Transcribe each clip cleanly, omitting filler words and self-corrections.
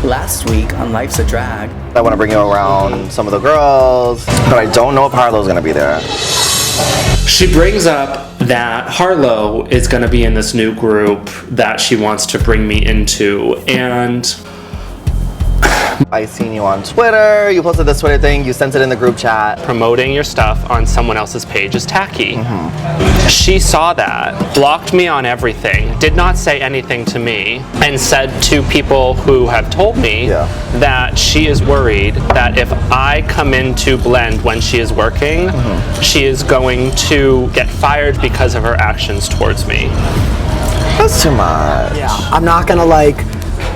last week on Life's a Drag. I want to bring you around some of the girls, but I don't know if Harlow's gonna be there. She brings up that Harlow is going to be in this new group that she wants to bring me into, and I seen you on Twitter, you posted this Twitter thing, you sent it in the group chat. promoting your stuff on someone else's page is tacky. She saw that, blocked me on everything, did not say anything to me, and said to people who have told me that she is worried that if I come in to blend when she is working, she is going to get fired because of her actions towards me. That's too much. Yeah, I'm not gonna like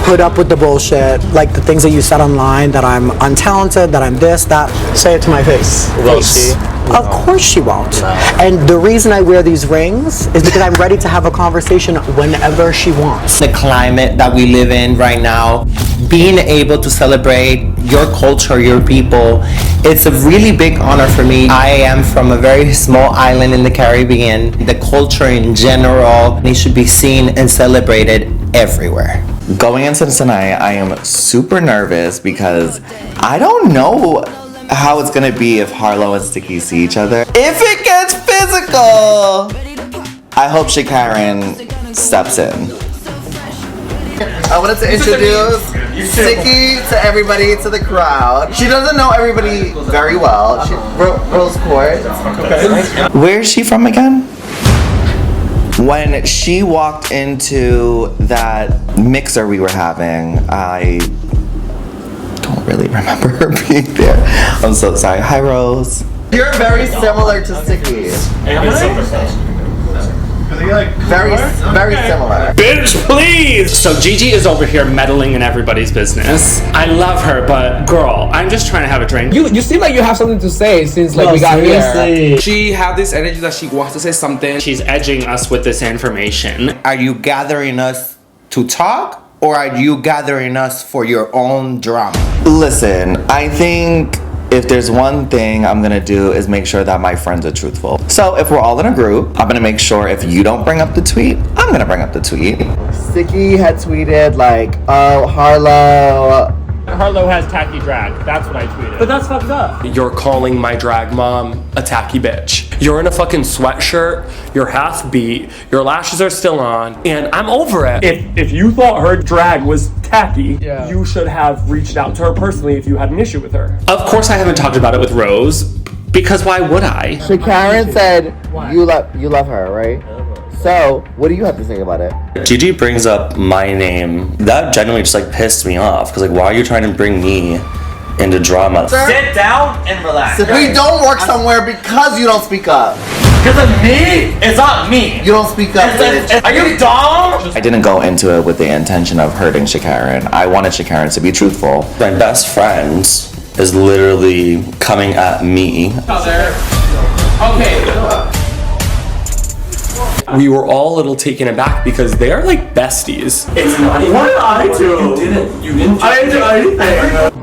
put up with the bullshit, like the things that you said online, that I'm untalented, that I'm this, that. Say it to my face. Will she? Of course she won't. And the reason I wear these rings is because I'm ready to have a conversation whenever she wants. The climate that we live in right now, being able to celebrate your culture, your people, it's a really big honor for me. I am from a very small island in the Caribbean. The culture in general, it should be seen and celebrated everywhere. Going into tonight, I am super nervous because I don't know how it's gonna be if Harlow and Sticky see each other. If it gets physical, I hope shakren steps in. I wanted to introduce Sticky to everybody, to the crowd. She doesn't know everybody very well. She, Rose Court. Okay. Where is she from again? When she walked into that mixer we were having, I don't really remember her being there. I'm so sorry. Hi, Rose. You're very similar to Sticky. Very similar. Bitch, please! So Gigi is over here meddling in everybody's business. I love her, but girl, I'm just trying to have a drink. You seem like you have something to say since like we got here. She had this energy that she wants to say something. She's edging us with this information. Are you gathering us to talk, or are you gathering us for your own drama? Listen, I think if there's one thing I'm gonna do is make sure that my friends are truthful. So if we're all in a group, I'm gonna make sure if you don't bring up the tweet, I'm gonna bring up the tweet. Sticky had tweeted like, oh, Harlow has tacky drag. That's what I tweeted. But that's fucked up. You're calling my drag mom a tacky bitch. You're in a fucking sweatshirt, you're half beat, your lashes are still on, and I'm over it. If you thought her drag was tacky, you should have reached out to her personally if you had an issue with her. Of course I haven't talked about it with Rose, because why would I? Shakren said you love her, right? So, what do you have to say about it? Gigi brings up my name. That genuinely just like pissed me off. Because like, why are you trying to bring me into drama? Sit down and relax. We don't work somewhere because you don't speak up. Because of me? It's not me. You don't speak up, bitch. Are you dumb? I didn't go into it with the intention of hurting Shakren. I wanted Shakren to be truthful. My best friend is literally coming at me. Okay. We were all a little taken aback because they're like besties. It's not even. What did I do? You didn't. I didn't do anything.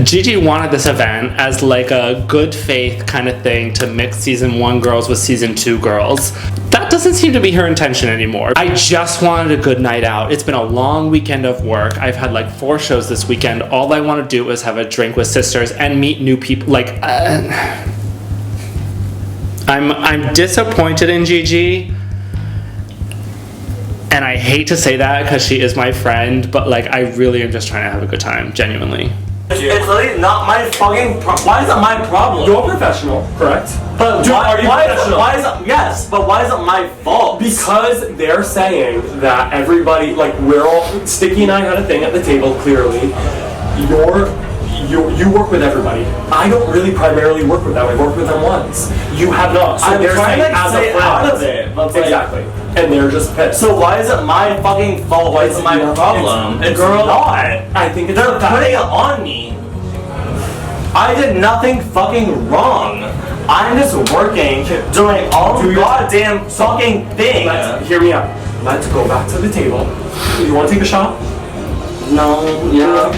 Gigi wanted this event as like a good faith kind of thing to mix season 1 girls with season 2 girls. That doesn't seem to be her intention anymore. I just wanted a good night out. It's been a long weekend of work. I've had like 4 shows this weekend. All I want to do is have a drink with sisters and meet new people. Like, I'm disappointed in Gigi. And I hate to say that because she is my friend, but like I really am just trying to have a good time, genuinely. It's literally not my fucking why is it my problem? You're professional, correct? But Dude, are you professional? Why is it, yes, but why is it my fault? Because they're saying that everybody, like we're all, Sticky and I had a thing at the table, clearly. You work with everybody. I don't really primarily work with them. I worked with them once. You have not. So I'm they're trying saying to as stay a friend. out of it. But Exactly. And they're just pissed. So why is it my fucking fault? Why is it my problem? It's not. I think it's they're putting it on me. I did nothing fucking wrong. I'm just working, doing all the goddamn fucking thing. Hear me out. Let's go back to the table. You want to take a shot? No, yeah.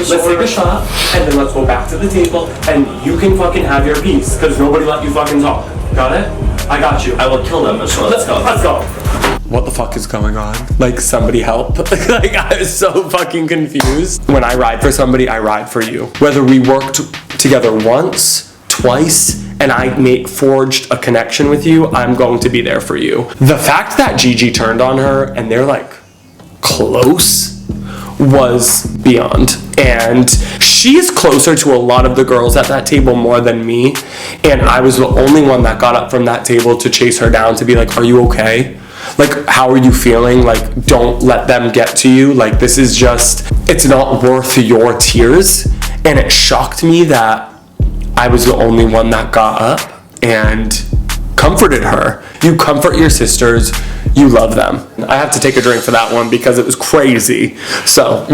Let's take a shot, and then let's go back to the table, and you can fucking have your piece, because nobody let you fucking talk. Got it? I got you. I will kill them, so let's go. Let's go. What the fuck is going on? Like, somebody help. Like, I was so fucking confused. When I ride for somebody, I ride for you. Whether we worked together once, twice, and I forged a connection with you, I'm going to be there for you. The fact that Gigi turned on her and they're like close was beyond. And she's closer to a lot of the girls at that table more than me. And I was the only one that got up from that table to chase her down to be like, are you okay? Like, how are you feeling? Like, don't let them get to you. Like, this is just, it's not worth your tears. And it shocked me that I was the only one that got up and comforted her. You comfort your sisters, you love them. I have to take a drink for that one because it was crazy. So,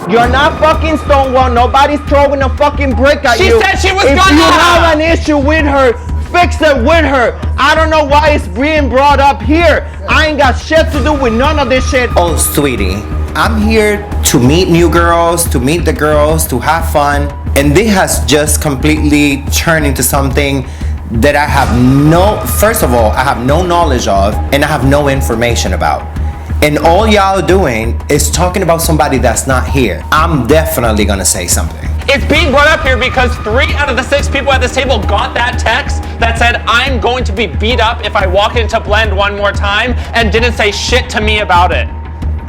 You're not fucking Stonewall. Nobody's throwing a fucking brick at you. She said she was if gonna. If you have an issue with her, fix it with her. I don't know why it's being brought up here. I ain't got shit to do with none of this shit. Oh, sweetie, I'm here to meet new girls, to meet the girls, to have fun. And this has just completely turned into something that I have first of all, I have no knowledge of, and I have no information about. And all y'all doing is talking about somebody that's not here. I'm definitely gonna say something. It's being brought up here because 3 out of the 6 people at this table got that text that said, I'm going to be beat up if I walk into Blend one more time, and didn't say shit to me about it.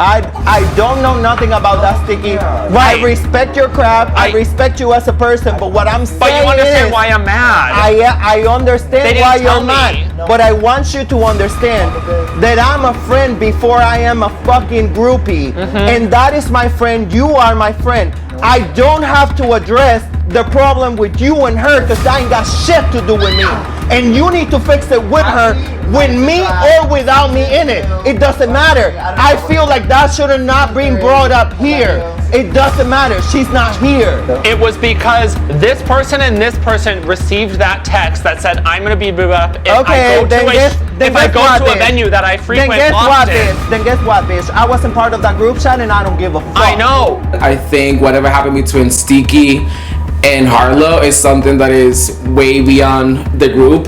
I don't know nothing about that, Sticky. Right. I respect your crap. I respect you as a person, but what I'm saying But you understand is, why I'm mad. I understand why you're mad, but I want you to understand that I'm a friend before I am a fucking groupie. And that is my friend. You are my friend. I don't have to address the problem with you and her because that ain't got shit to do with me. And you need to fix it with her, with me or without me in it. It doesn't matter. I feel like that should have not been brought up here. It doesn't matter. She's not here. It was because this person and this person received that text that said, I'm going to be beat up if I go to a venue that I frequent often. Then guess what, bitch? I wasn't part of that group chat and I don't give a fuck. I know. I think whatever happened between Sticky and Harlow is something that is way beyond the group,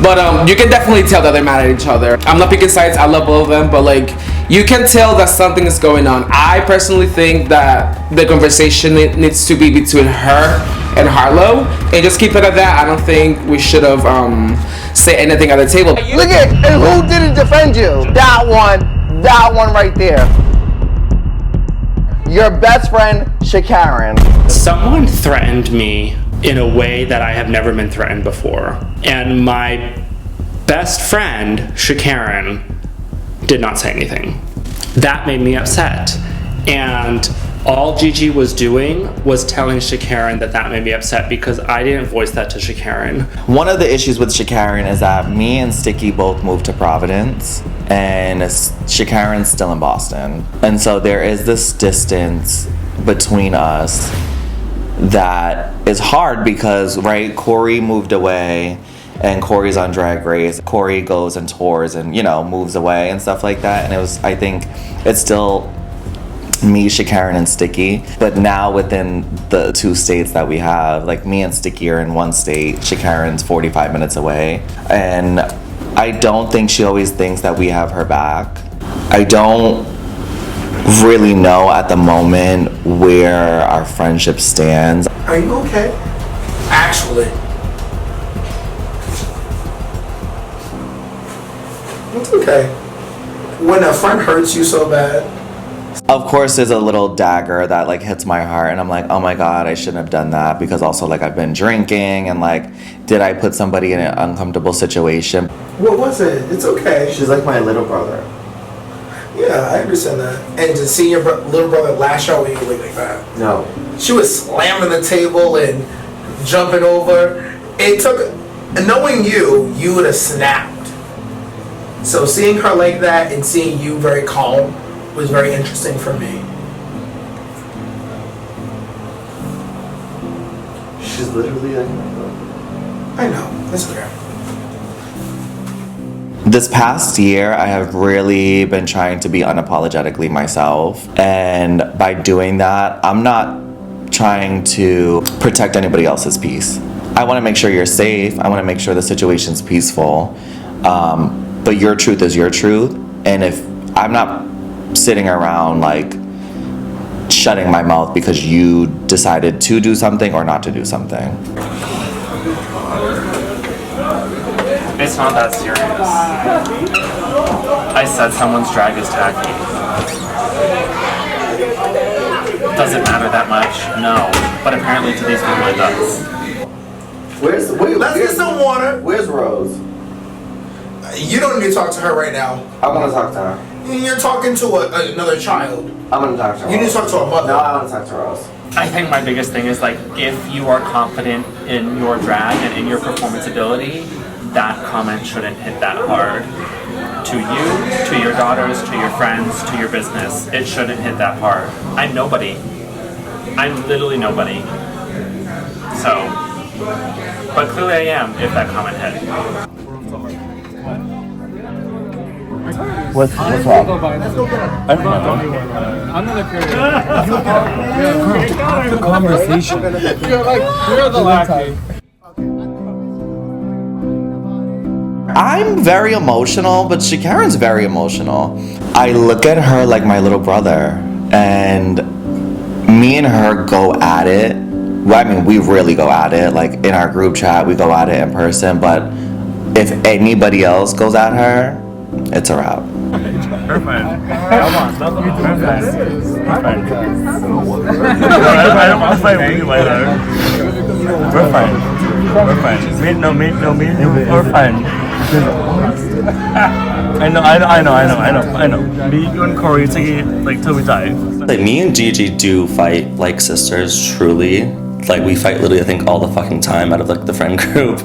but you can definitely tell that they're mad at each other. I'm not picking sides, I love both of them, but like, you can tell that something is going on. I personally think that the conversation needs to be between her and Harlow, and just keep it at that. I don't think we should have said anything at the table. Look at, and who didn't defend you? That one right there. Your best friend, shakren. Someone threatened me in a way that I have never been threatened before. And my best friend, shakren, did not say anything. That made me upset. And all Gigi was doing was telling shakren that made me upset because I didn't voice that to shakren. One of the issues with shakren is that me and Sticky both moved to Providence, and shakren's still in Boston. And so there is this distance between us that is hard because, right, Corey moved away and Corey's on Drag Race. Corey goes and tours and, moves away and stuff like that. And I think it's still me, shakren, and Sticky. But now within the 2 states that we have, like me and Sticky are in one state, shakren's 45 minutes away. And I don't think she always thinks that we have her back. I don't really know at the moment where our friendship stands. Are you okay? Actually. It's okay. When a friend hurts you so bad. Of course, there's a little dagger that like hits my heart, and I'm like, oh my god, I shouldn't have done that, because also like I've been drinking, and like, did I put somebody in an uncomfortable situation? What was it? It's okay. She's like my little brother. Yeah, I understand that. And to see your little brother lash out when you like that. No. She was slamming the table and jumping over. It took, knowing you would have snapped. So seeing her like that and seeing you very calm was very interesting for me. She's literally like my brother. I know. That's okay. This past year, I have really been trying to be unapologetically myself. And by doing that, I'm not trying to protect anybody else's peace. I want to make sure you're safe. I want to make sure the situation's peaceful. But your truth is your truth. And if I'm not sitting around like shutting my mouth because you decided to do something or not to do something. It's not that serious. I said someone's drag is tacky. Does it matter that much? No. But apparently to these people it does. Let's get some water. Where's Rose? You don't need to talk to her right now. I want to talk to her. You're talking to another child. I'm going to talk to her. You need to talk to her mother. No, I want to talk to Rose. I think my biggest thing is like if you are confident in your drag and in your performance ability, that comment shouldn't hit that hard. To you, to your daughters, to your friends, to your business, it shouldn't hit that hard. I'm nobody. I'm literally nobody. So, but clearly I am if that comment hit. What's wrong? I don't know. I'm not curious. The conversation. You're the lackey. I'm very emotional, but Shakaren's very emotional. I look at her like my little brother, and me and her go at it. Well, I mean, we really go at it. Like in our group chat, we go at it in person, but if anybody else goes at her, it's a wrap. Perfect. Come on, stop. Perfect. I don't want to fight with you later. We're fine. We're fine. We're fine. I know. Me, you, and Corey take it like till we die. Like me and Gigi do fight like sisters, truly. Like we fight literally I think all the fucking time out of like the friend group.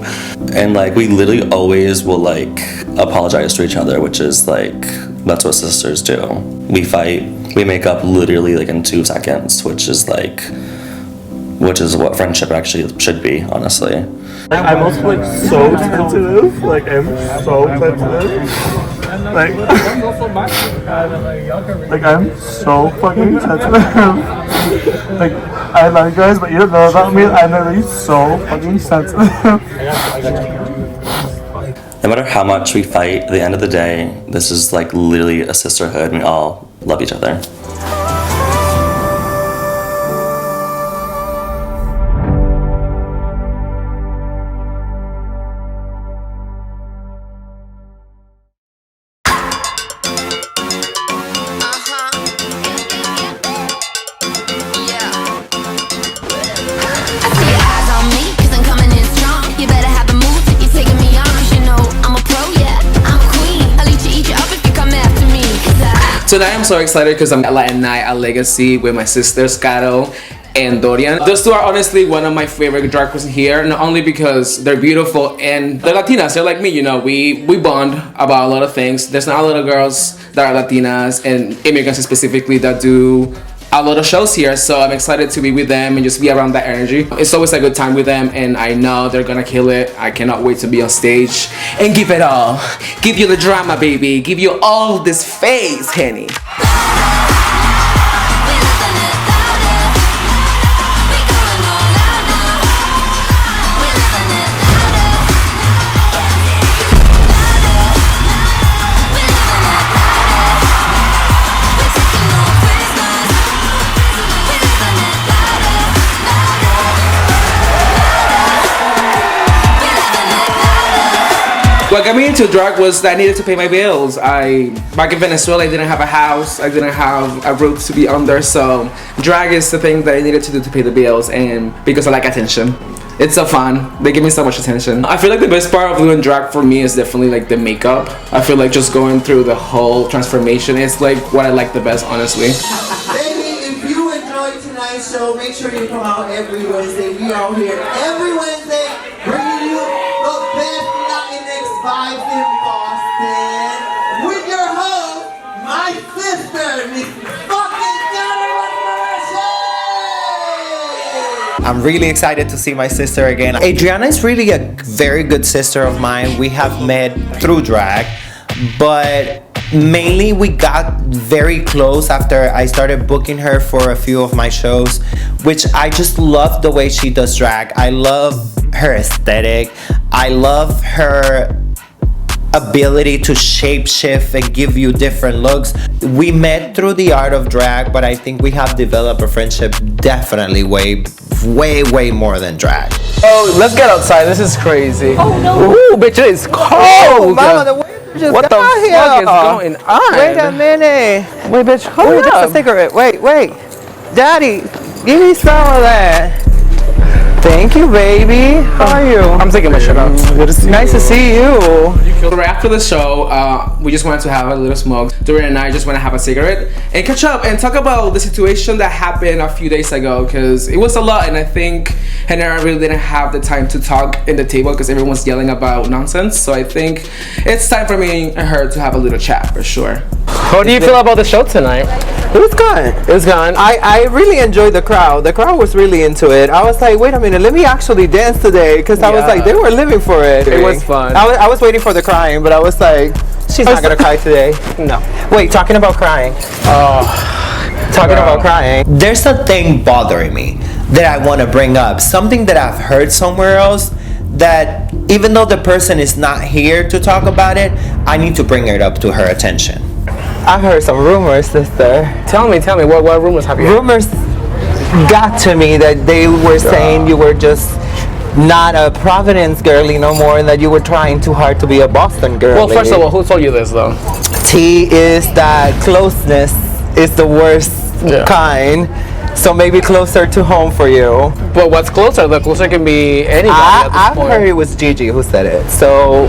And like we literally always will like apologize to each other, which is like that's what sisters do. We fight, we make up literally like in 2 seconds, which is what friendship actually should be, honestly. I'm also like so sensitive. Like I'm so sensitive. Like I'm so fucking sensitive. Like I love you guys, but you don't know about me. I'm literally so fucking sensitive. No matter how much we fight, at the end of the day, this is like literally a sisterhood. We all love each other. Tonight I'm so excited because I'm at night at Legacy with my sisters, Caro and Dorian. Those two are honestly one of my favorite drag queens here, not only because they're beautiful and they're Latinas, they're like me, you know, we bond about a lot of things. There's not a lot of girls that are Latinas and immigrants specifically that do a lot of shows here, so I'm excited to be with them and just be around that energy. It's always a good time with them and I know they're gonna kill it. I cannot wait to be on stage and give it all. Give you the drama, baby. Give you all this face, Henny. What got me into drag was that I needed to pay my bills. Back in Venezuela, I didn't have a house. I didn't have a roof to be under, so drag is the thing that I needed to do to pay the bills, and because I like attention. It's so fun. They give me so much attention. I feel like the best part of doing drag for me is definitely like the makeup. I feel like just going through the whole transformation is like what I like the best, honestly. Baby, if you enjoyed tonight's show, make sure you come out every Wednesday. We are here every Wednesday bringing you the best Latinx vibes in Boston with your host, my sister, Miss fucking I'm really excited to see my sister again. Adriana is really a very good sister of mine. We have met through drag. but mainly we got very close after I started booking her for a few of my shows, which I just love the way she does drag. I love her aesthetic. I love her ability to shape shift and give you different looks. We met through the art of drag, but I think we have developed a friendship definitely way more than drag. Oh, let's get outside. This is crazy. Oh no. Ooh, bitch, it's cold. Oh, mama, the way you just What the got here. fuck is going on? Wait a minute. Wait, bitch, Oh, hold just up. a cigarette. Wait. Daddy, give me some of that. Thank you, baby. How are you? I'm taking my shit off. Nice to see you. Right after the show, we just wanted to have a little smoke. Dorian and I just want to have a cigarette and catch up and talk about the situation that happened a few days ago, because it was a lot, and I think Henry and I really didn't have the time to talk in the table because everyone was yelling about nonsense. So I think it's time for me and her to have a little chat for sure. How do you feel about the show tonight? It was good. It was gone. I really enjoyed the crowd. The crowd was really into it. I was like, wait a minute, let me actually dance today, because I was like, they were living for it. It was fun. I was waiting for the crying, but I was like, she's not gonna cry today. No. Wait, talking about crying. Talking about crying. There's a thing bothering me that I want to bring up. Something that I've heard somewhere else, that even though the person is not here to talk about it, I need to bring it up to her attention. I've heard some rumors, sister. Tell me, what rumors have you heard? Rumors got to me that they were saying you were just not a Providence girly no more, and that you were trying too hard to be a Boston girly. Well, first of all, who told you this though? T is that closeness is the worst kind, so maybe closer to home for you. But what's closer? The closer can be anybody at this I've point. heard it was Gigi who said it, so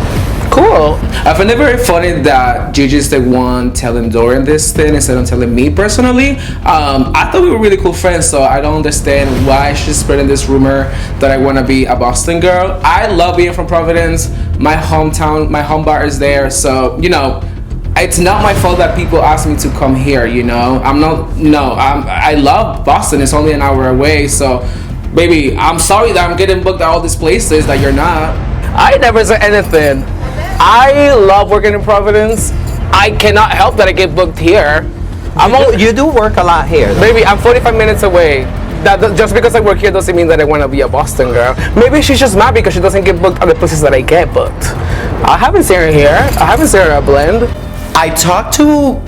cool. I find it very funny that Gigi's the one telling Dorian this thing instead of telling me personally. I thought we were really cool friends, so I don't understand why she's spreading this rumor that I want to be a Boston girl. I love being from Providence. My hometown, my home bar is there, so you know, it's not my fault that people ask me to come here. You know, I love Boston. It's only an hour away, so baby, I'm sorry that I'm getting booked at all these places that you're not. I never said anything. I love working in Providence. I cannot help that I get booked here. You do work a lot here, though. Baby, I'm 45 minutes away. Just because I work here doesn't mean that I want to be a Boston girl. Maybe she's just mad because she doesn't get booked at the places that I get booked. I haven't seen her here. I haven't seen her at Blend. I talked to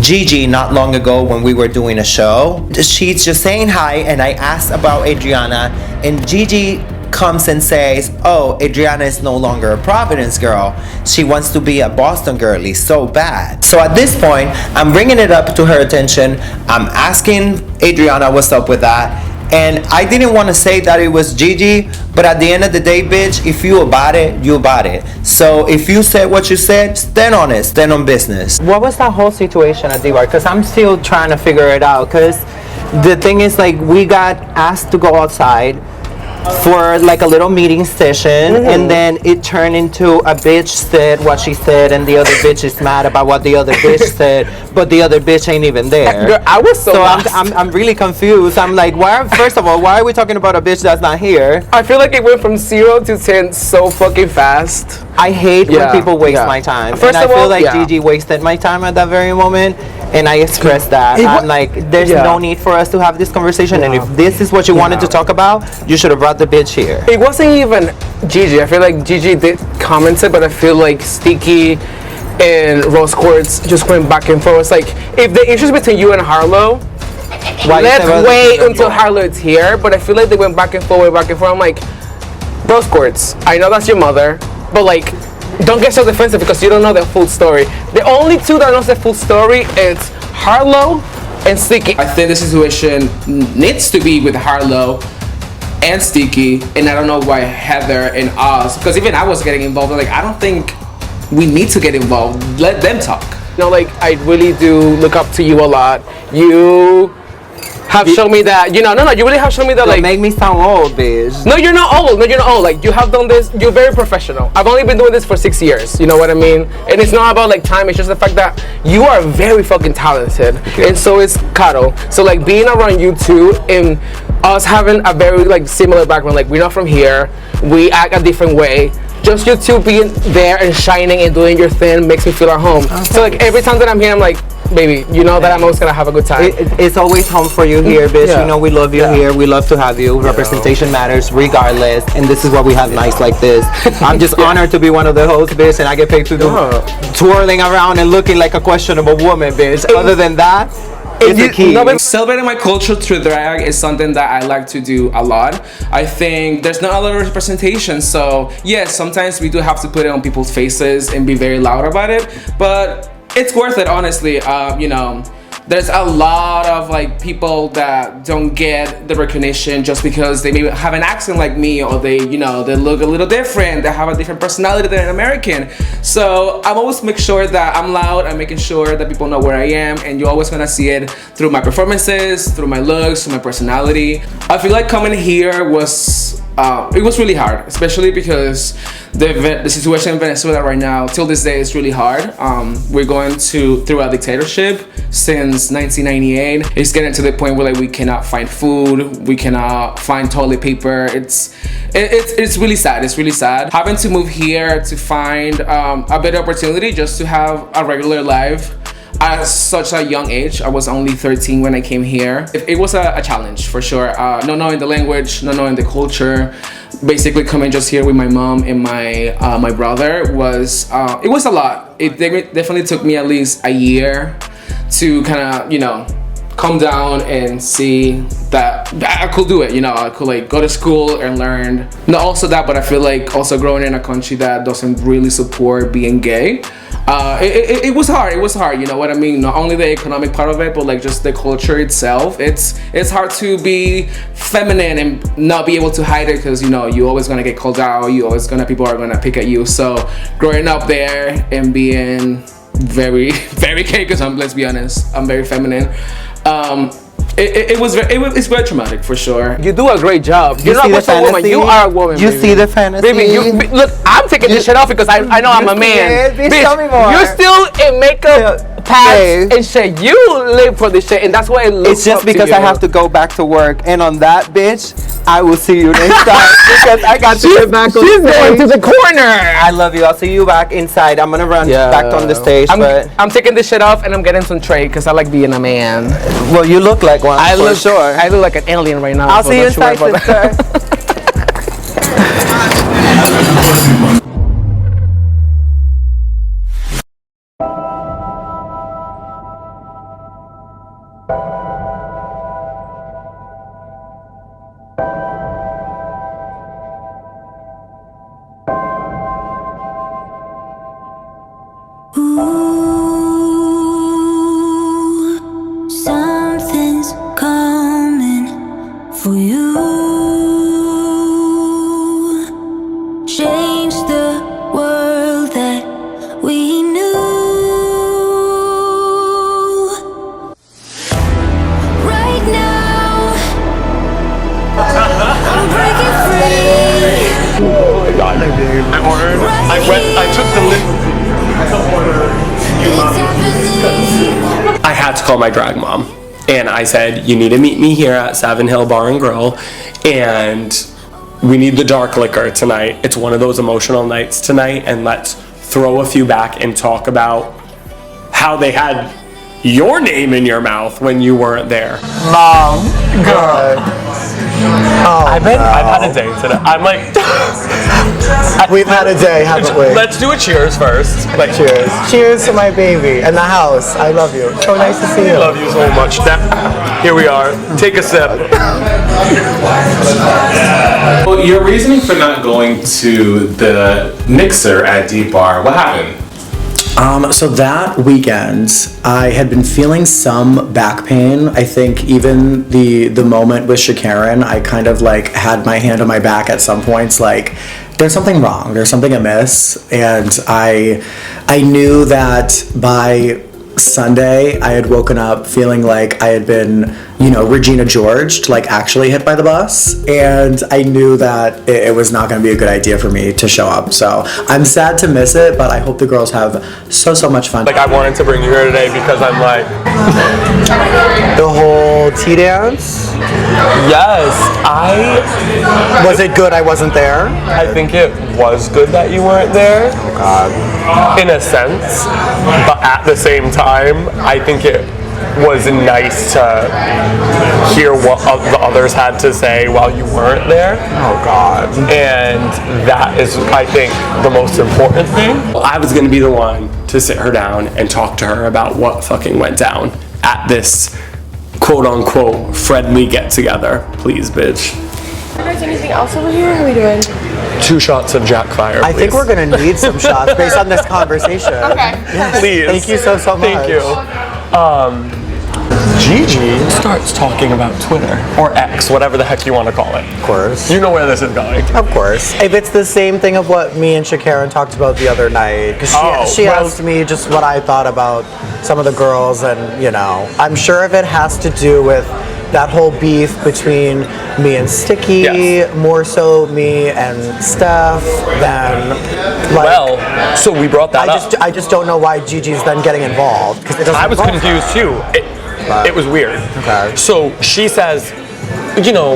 Gigi not long ago when we were doing a show. She's just saying hi, and I asked about Adriana, and Gigi comes and says, oh, Adriana is no longer a Providence girl. She wants to be a Boston girly so bad. So at this point, I'm bringing it up to her attention. I'm asking Adriana what's up with that. And I didn't want to say that it was Gigi, but at the end of the day, bitch, if you about it, you about it. So if you said what you said, stand on it, stand on business. What was that whole situation at D-Bar? Because I'm still trying to figure it out. Because the thing is, like, we got asked to go outside for like a little meeting session, and then it turned into a bitch said what she said, and the other bitch is mad about what the other bitch said, but the other bitch ain't even there. Girl, I was so I'm really confused. I'm like, first of all, why are we talking about a bitch that's not here? I feel like it went from 0 to 10 so fucking fast. I hate when people waste my time. First and of I feel all, like Gigi wasted my time at that very moment, and I expressed that. I'm like, there's no need for us to have this conversation, and if this is what you wanted to talk about, you should have brought the bitch here. It wasn't even Gigi. I feel like Gigi did comment it, but I feel like Sticky and Rose Quartz just went back and forth. It's like, if the issue is between you and Harlow, let's wait until Harlow is here. But I feel like they went back and forth. I'm like, Rose Quartz, I know that's your mother, but like, don't get so defensive because you don't know the full story. The only two that knows the full story is Harlow and Sticky. I think the situation needs to be with Harlow and Sticky, and I don't know why Heather and us, because even I was getting involved. Like, I don't think we need to get involved. Let them talk. You know, like, I really do look up to you a lot. You have shown me that, you really have shown me that, like, make me sound old, bitch. No, you're not old. Like, you have done this. You're very professional. I've only been doing this for 6 years. You know what I mean? And it's not about like time. It's just the fact that you are very fucking talented, and so is Kato. So like, being around you two and us having a very like similar background. Like, we're not from here. We act a different way. just you two being there and shining and doing your thing makes me feel at home. So like every time that I'm here, I'm like, baby, you know that I'm always gonna have a good time. It's always home for you here, bitch. You know we love you here. We love to have you. Representation matters regardless, and this is what we have nights like this. I'm just honored to be one of the hosts, bitch, and I get paid to do twirling around and looking like a questionable woman, bitch. Other than that, it's a key. Celebrating my culture through drag is something that I like to do a lot. I think there's not a lot of representation, so yes, sometimes we do have to put it on people's faces and be very loud about it, but it's worth it, honestly. You know, there's a lot of like people that don't get the recognition just because they maybe have an accent like me, or they, you know, they look a little different, they have a different personality than an American. So I'm always make sure that I'm loud, I'm making sure that people know where I am, and you're always gonna see it through my performances, through my looks, through my personality. I feel like coming here was it was really hard, especially because the situation in Venezuela right now, till this day, is really hard. We're going through a dictatorship since 1998. It's getting to the point where like we cannot find food, we cannot find toilet paper. It's really sad. It's really sad. Having to move here to find a better opportunity just to have a regular life at such a young age. I was only 13 when I came here. It was a challenge for sure. Not knowing the language, not knowing the culture. Basically coming just here with my mom and my brother was it was a lot. It definitely took me at least a year to kind of, you know, calm down and see that I could do it. You know, I could like go to school and learn. Not also that, but I feel like also growing in a country that doesn't really support being gay. It was hard. It was hard. You know what I mean? Not only the economic part of it, but like just the culture itself. It's hard to be feminine and not be able to hide it, because you know you always gonna get called out. People are gonna pick at you. So growing up there and being very gay, because let's be honest, I'm very feminine. It's very traumatic for sure. You do a great job. You're not just a woman. You are a woman. You see the fantasy. Baby, look, I'm taking this shit off because I know I'm a man. Bitch, tell me more. You're still in makeup, pads, and shit. You live for this shit, and that's why it looks. It's just because I have to go back to work, and on that, bitch, I will see you next time because I got to get back on She's stage. going to the corner. I love you. I'll see you back inside. I'm gonna run back on the stage. I'm taking this shit off and I'm getting some trade because I like being a man. Well, you look like one. I look like an alien right now. I'll see you inside, sister. Something's coming for you. Change the world that we knew. Right now, I'm breaking free. Oh my god, I took the lip. I had to call my drag mom, and I said, you need to meet me here at Savin Hill Bar and Grill, and we need the dark liquor tonight. It's one of those emotional nights tonight, and let's throw a few back and talk about how they had your name in your mouth when you weren't there. Mom, girl. Oh, I've had a day today. I'm like, we've had a day, haven't we? Let's do a cheers first. Like, cheers. Cheers to my baby and the house. I love you. So nice to see you. I love you so much. Here we are. Take a sip. Well, your reasoning for not going to the mixer at Deep Bar, what happened? So that weekend, I had been feeling some back pain. I think even the moment with shakren, I kind of like had my hand on my back at some points, like there's something wrong, there's something amiss, and I knew that by Sunday, I had woken up feeling like I had been, Regina Georged, like actually hit by the bus. And I knew that it was not going to be a good idea for me to show up. So I'm sad to miss it, but I hope the girls have so much fun. Like, I wanted to bring you here today because I'm like... The whole tea dance? Yes, Was it good I wasn't there? I think it was good that you weren't there. Oh, God. In a sense, but at the same time, I think it was nice to hear what the others had to say while you weren't there. Oh, God. And that is, I think, the most important thing. I was going to be the one to sit her down and talk to her about what fucking went down at this quote-unquote friendly get-together. Please, bitch. Guys, anything else over here? How are we doing? 2 shots of Jack Fire, I think we're gonna need some shots based on this conversation. Okay. Yes. Please. Thank you so much. Thank you. Gigi starts talking about Twitter, or X, whatever the heck you want to call it. Of course. You know where this is going. Of course. If it's the same thing of what me and Shakren talked about the other night, because she asked me just what I thought about some of the girls, and I'm sure if it has to do with that whole beef between me and Sticky, more so me and Steph, than so we brought that up. I just don't know why Gigi's then getting involved, because it doesn't. I was confused too. It was weird. Okay. So she says,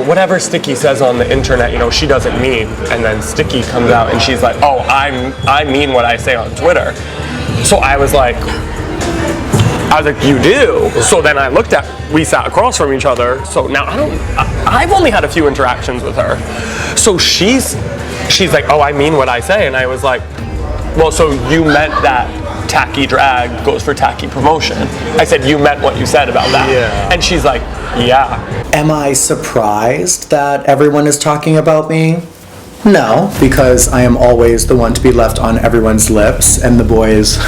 whatever Sticky says on the internet, she doesn't mean. And then Sticky comes out and she's like, oh, I mean what I say on Twitter. So I was like, you do? So then I looked we sat across from each other. So now I've only had a few interactions with her. So she's like, oh, I mean what I say. And I was like, well, so you meant that tacky drag goes for tacky promotion. I said, you meant what you said about that. Yeah. And she's like, yeah. Am I surprised that everyone is talking about me? No, because I am always the one to be left on everyone's lips, and the boys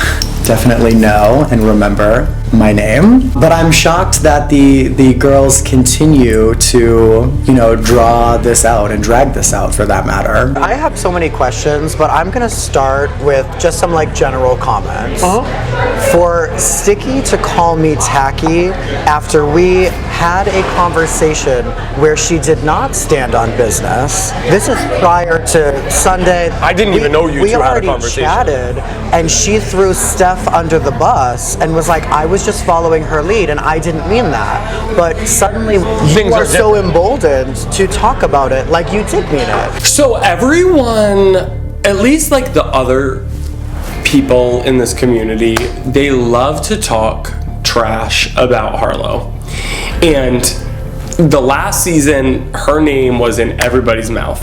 definitely know and remember my name. But I'm shocked that the girls continue to, draw this out and drag this out, for that matter. I have so many questions, but I'm gonna start with just some general comments. For Sticky to call me tacky after we had a conversation where she did not stand on business. This is prior to Sunday. I didn't even know you two had a conversation. We already chatted, and she threw Steph under the bus and was like, I was just following her lead, and I didn't mean that. But suddenly you are so emboldened to talk about it like you did mean it. So everyone, at least like the other people in this community, they love to talk trash about Harlow. And the last season, her name was in everybody's mouth.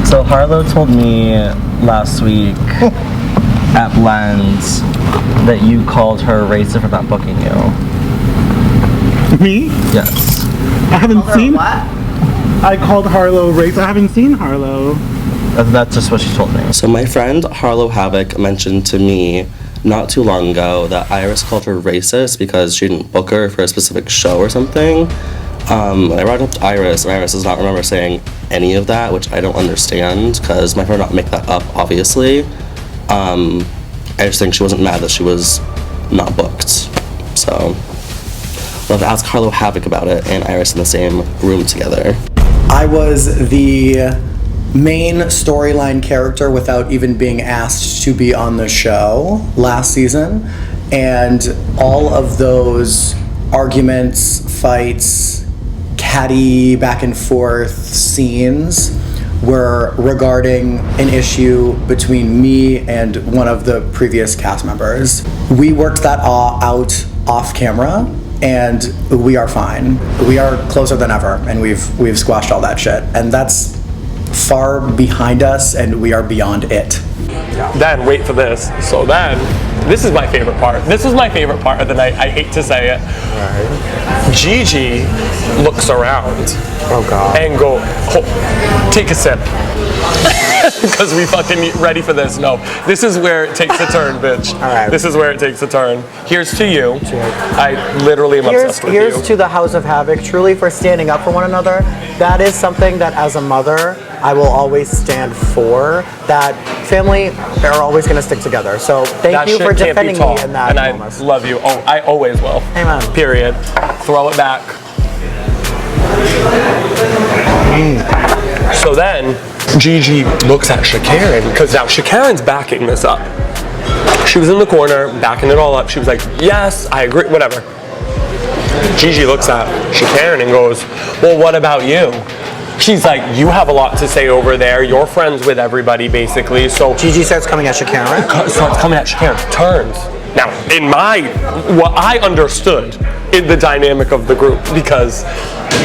So Harlow told me last week at Blends that you called her racist for not booking you. Me? Yes. I haven't seen. What? I called Harlow racist. I haven't seen Harlow. That's just what she told me. So my friend Harlow Havoc mentioned to me not too long ago that Iris called her racist because she didn't book her for a specific show or something. I brought it up to Iris, and Iris does not remember saying any of that, which I don't understand, because my friend would not make that up, obviously. I just think she wasn't mad that she was not booked. So I'll have to ask Harlow Havoc about it and Iris in the same room together. I was the main storyline character without even being asked to be on the show last season, and all of those arguments, fights, catty back and forth scenes were regarding an issue between me and one of the previous cast members. We worked that out off camera, and we are fine. We are closer than ever, and we've squashed all that shit, and that's far behind us, and we are beyond it. Then, wait for this. So then, this is my favorite part. This was my favorite part of the night. I hate to say it. Right. Gigi looks around. Oh, God. And take a sip. Because we fucking ready for this. No, this is where it takes a turn, bitch. All right. This is where it takes a turn. Here's to you. I literally am obsessed with you. Here's to the House of Havoc, truly, for standing up for one another. That is something that, as a mother, I will always stand for that. Family are always going to stick together. So thank you for defending me in that and moment. I love you. Oh, I always will. Amen. Period. Throw it back. So then, Gigi looks at shakren, because now shakren's backing this up. She was in the corner, backing it all up. She was like, yes, I agree, whatever. Gigi looks at shakren and goes, well, what about you? She's like, you have a lot to say over there. You're friends with everybody, basically. So Gigi starts coming at shakren? Starts coming at shakren. Turns. Now, what I understood in the dynamic of the group, because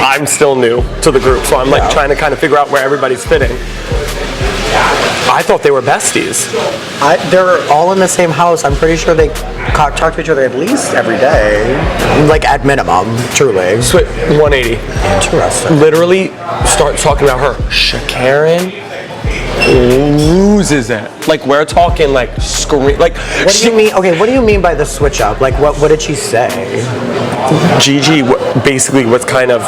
I'm still new to the group, so I'm like trying to kind of figure out where everybody's fitting. I thought they were besties. They're all in the same house. I'm pretty sure they talk to each other at least every day. Like at minimum, truly. 180. Interesting. Literally starts talking about her. shakren loses it. Like, we're talking like scream. Like, what do you mean? Okay, what do you mean by the switch up? Like, what did she say? Gigi basically was kind of,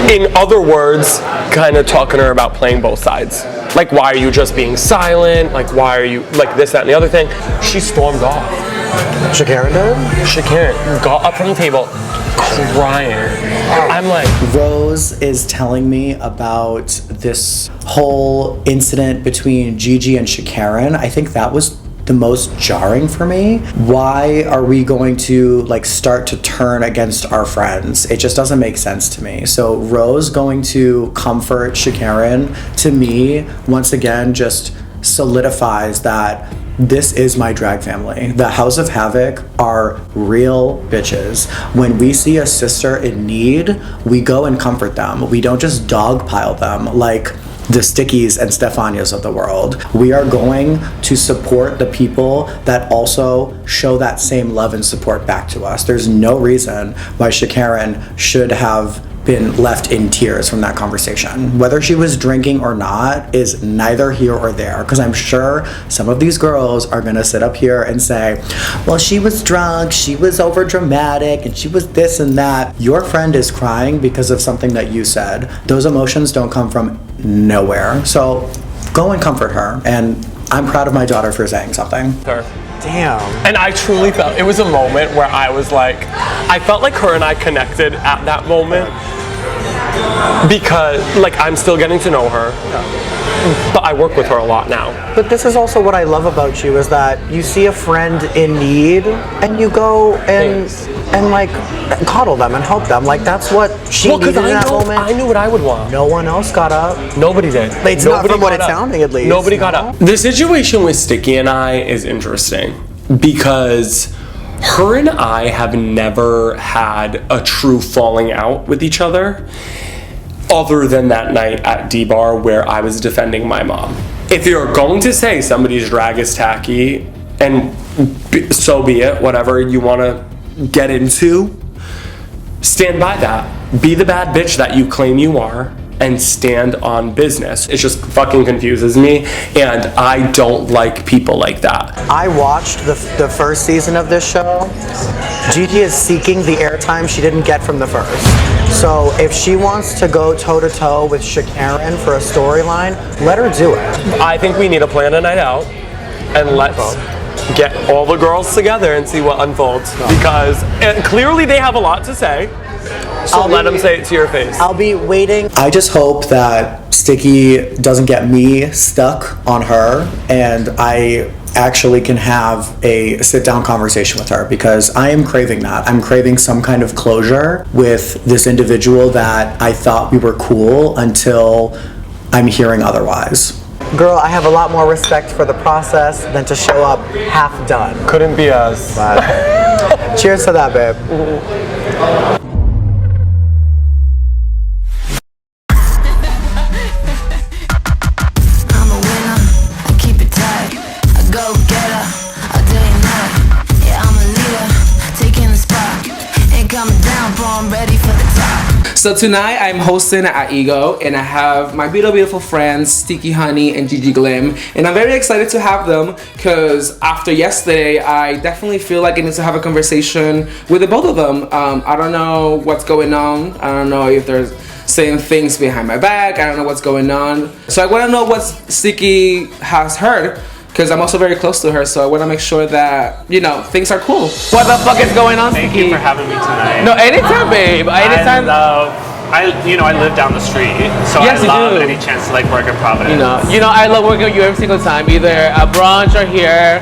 in other words, kind of talking to her about playing both sides. Like, why are you just being silent? Like, why are you like this, that, and the other thing? She stormed off. Shakren did? Shakren got up from the table, crying. I'm like, Rose is telling me about this whole incident between Gigi and shakren. I think that was the most jarring for me. Why are we going to like start to turn against our friends? It just doesn't make sense to me. So Rose going to comfort shakren, to me, once again, just solidifies that this is my drag family. The House of Havoc are real bitches. When we see a sister in need, we go and comfort them. We don't just dogpile them like the Stickies and Stefanias of the world. We are going to support the people that also show that same love and support back to us. There's no reason why shakren should have been left in tears from that conversation. Whether she was drinking or not is neither here or there, because I'm sure some of these girls are gonna sit up here and say, well, she was drunk, she was over dramatic, and she was this and that. Your friend is crying because of something that you said. Those emotions don't come from nowhere. So go and comfort her. And I'm proud of my daughter for saying something. Damn. And I truly felt, it was a moment where I was like, I felt like her and I connected at that moment. Because, like, I'm still getting to know her, but I work with her a lot now. But this is also what I love about you, is that you see a friend in need and you go and like coddle them and help them. Like, that's what she needed in that moment. I knew what I would want. No one else got up. Nobody did. It's not from what it's sounding, at least. Nobody got up. The situation with Sticky and I is interesting because her and I have never had a true falling out with each other, other than that night at D-Bar where I was defending my mom. If you're going to say somebody's drag is tacky, and so be it, whatever you want to get into, stand by that. Be the bad bitch that you claim you are and stand on business. It just fucking confuses me, and I don't like people like that. I watched the first season of this show. Gigi is seeking the airtime she didn't get from the first. So if she wants to go toe-to-toe with shakren for a storyline, let her do it. I think we need to plan a night out, and let's get all the girls together and see what unfolds. Because clearly they have a lot to say. So let them say it to your face. I'll be waiting. I just hope that Sticky doesn't get me stuck on her, and I actually can have a sit-down conversation with her, because I am craving that. I'm craving some kind of closure with this individual that I thought we were cool until I'm hearing otherwise. Girl, I have a lot more respect for the process than to show up half done. Couldn't be us. Cheers to that, babe. So tonight I'm hosting at Ego, and I have my beautiful friends Sticky Honey and Gigi Glim, and I'm very excited to have them because after yesterday I definitely feel like I need to have a conversation with the both of them. I don't know what's going on. I don't know if there's saying things behind my back. I don't know what's going on. So I want to know what Sticky has heard, because I'm also very close to her, so I want to make sure that, you know, things are cool. What the fuck is going on, Thank Sticky? you for having me tonight. No, anytime, babe. Anytime. I live down the street, so Yes, I you love do. any chance to like work in Providence. You know, I love working with you every single time, either at brunch or here.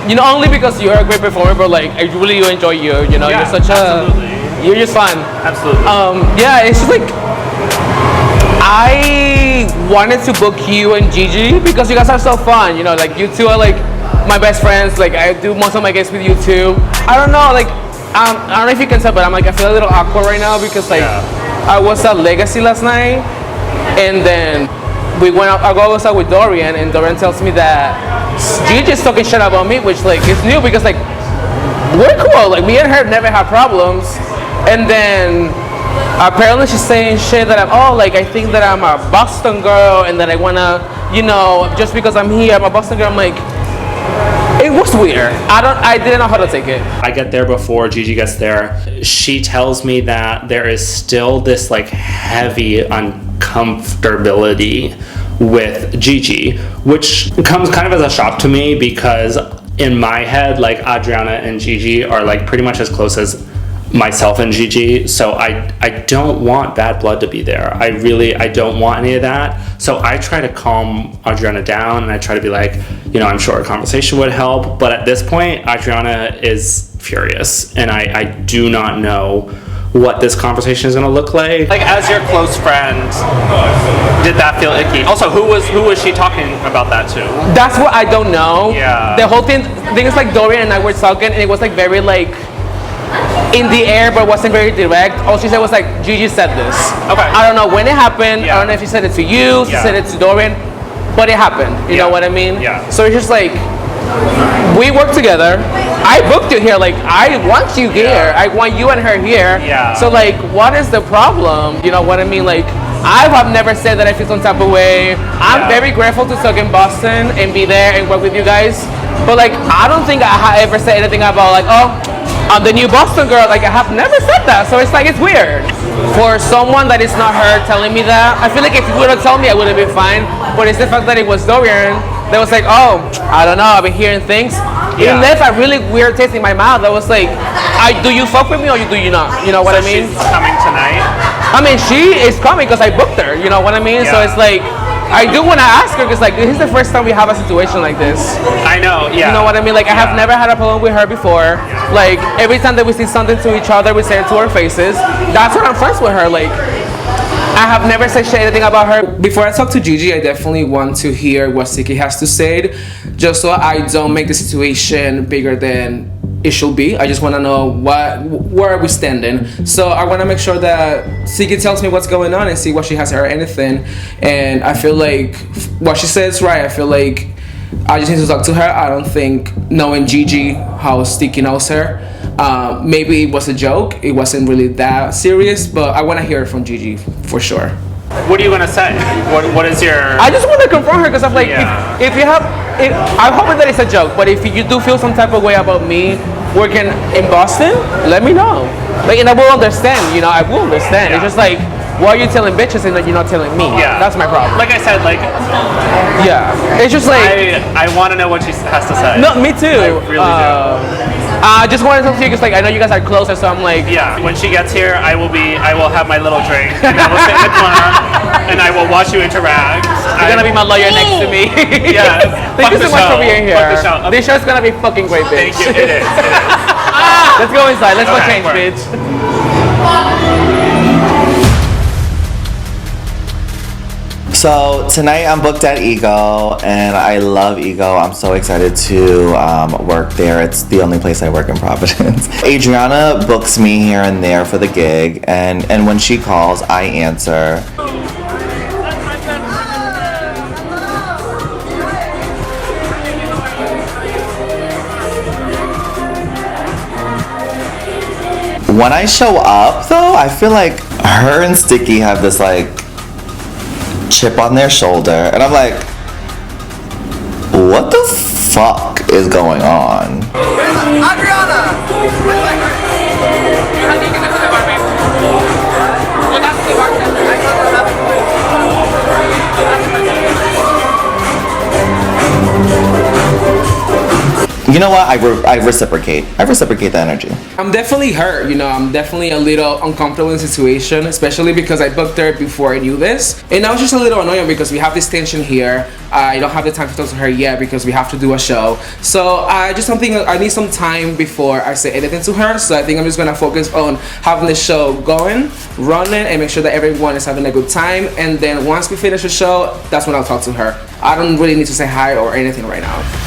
You know, only because you're a great performer, but like I really do enjoy you. You know, Yeah, you're such you're just fun. Absolutely. Yeah, it's just like I wanted to book you and Gigi because you guys are so fun. You know, like you two are like my best friends. Like I do most of my gigs with you too. I don't know, like I don't know if you can tell, but I'm like I feel a little awkward right now because like I was at Legacy last night, and then we went out. I was out with Dorian, and Dorian tells me that Gigi's talking shit about me, which like is new because like we're cool. Like me and her never had problems, and then apparently she's saying shit that like I think that I'm a Boston girl and that I wanna, you know, just because I'm here, I'm a Boston girl. I'm like, it was weird. I didn't know how to take it. I get there before Gigi gets there. She tells me that there is still this like heavy uncomfortability with Gigi, which comes kind of as a shock to me because in my head, like Adriana and Gigi are like pretty much as close as myself and Gigi, so I don't want bad blood to be there. I don't want any of that. So I try to calm Adriana down, and I try to be like, you know, I'm sure a conversation would help, but at this point Adriana is furious, and I do not know what this conversation is going to look like. Like, as your close friend, did that feel icky? Also, who was she talking about that to? That's what I don't know. Yeah. The whole thing is like Dorian and I were talking, and it was like very like in the air, but wasn't very direct. All she said was like, Gigi said this. Okay. I don't know when it happened. I don't know if she said it to you, she said it to Dorian, but it happened. You know what I mean? Yeah. So it's just like, we work together. I booked you here. Like, I want you here. I want you and her here. Yeah. So like, what is the problem? You know what I mean? Like, I have never said that I feel some type of way. I'm very grateful to talk in Boston and be there and work with you guys. But like, I don't think I ever said anything about like, oh, I'm the new Boston girl. Like, I have never said that. So it's like, it's weird. For someone that is not her telling me that, I feel like if you would have told me, I would have been fine. But it's the fact that it was Dorian that was like, oh, I don't know, I've been hearing things. It left a really weird taste in my mouth. That was like, do you fuck with me or do you not? You know what I mean? She's coming tonight? I mean, she is coming because I booked her. You know what I mean? So it's like, I do want to ask her because like, this is the first time we have a situation like this. I know, yeah. You know what I mean? Like, I have never had a problem with her before. Like, every time that we see something to each other, we say it to our faces. That's when I'm friends with her. Like, I have never said anything about her. Before I talk to Gigi, I definitely want to hear what Sticky has to say, just so I don't make the situation bigger than it should be. I just want to know where are we standing. So I want to make sure that Sticky tells me what's going on and see what she has heard anything. And I feel like what she says right. I feel like I just need to talk to her. I don't think knowing Gigi, how Sticky knows her, maybe it was a joke. It wasn't really that serious, but I want to hear it from Gigi for sure. What are you gonna say? What is your? I just want to confront her because I'm like, if you have, I'm hoping that it's a joke. But if you do feel some type of way about me working in Boston, let me know. Like, and I will understand. You know, I will understand. It's just like, why are you telling bitches and that you're not telling me? Yeah, that's my problem. Like I said, like, it's just like I want to know what she has to say. No, me too. I really do. I just wanted to talk to you because like I know you guys are closer, so I'm like, when she gets here, I will have my little drink, and I will sit in the corner, and I will watch you interact. You're gonna be my lawyer next to me. Yeah. Thank you so much for being here. Fuck the show. This show's gonna be fucking great, bitch. Thank you. It is. Let's go inside. Let's go change, work. bitch. So tonight I'm booked at Ego, and I love Ego. I'm so excited to work there. It's the only place I work in Providence. Adriana books me here and there for the gig, and when she calls, I answer. When I show up, though, I feel like her and Sticky have this like chip on their shoulder, and I'm like, what the fuck is going on? Adriana! know what? I reciprocate. I reciprocate the energy. I'm definitely hurt, you know, I'm definitely a little uncomfortable in the situation, especially because I booked her before I knew this. And now it's just a little annoying because we have this tension here. I don't have the time to talk to her yet because we have to do a show. So I need some time before I say anything to her. So I think I'm just gonna focus on having the show going, running, and make sure that everyone is having a good time. And then once we finish the show, that's when I'll talk to her. I don't really need to say hi or anything right now.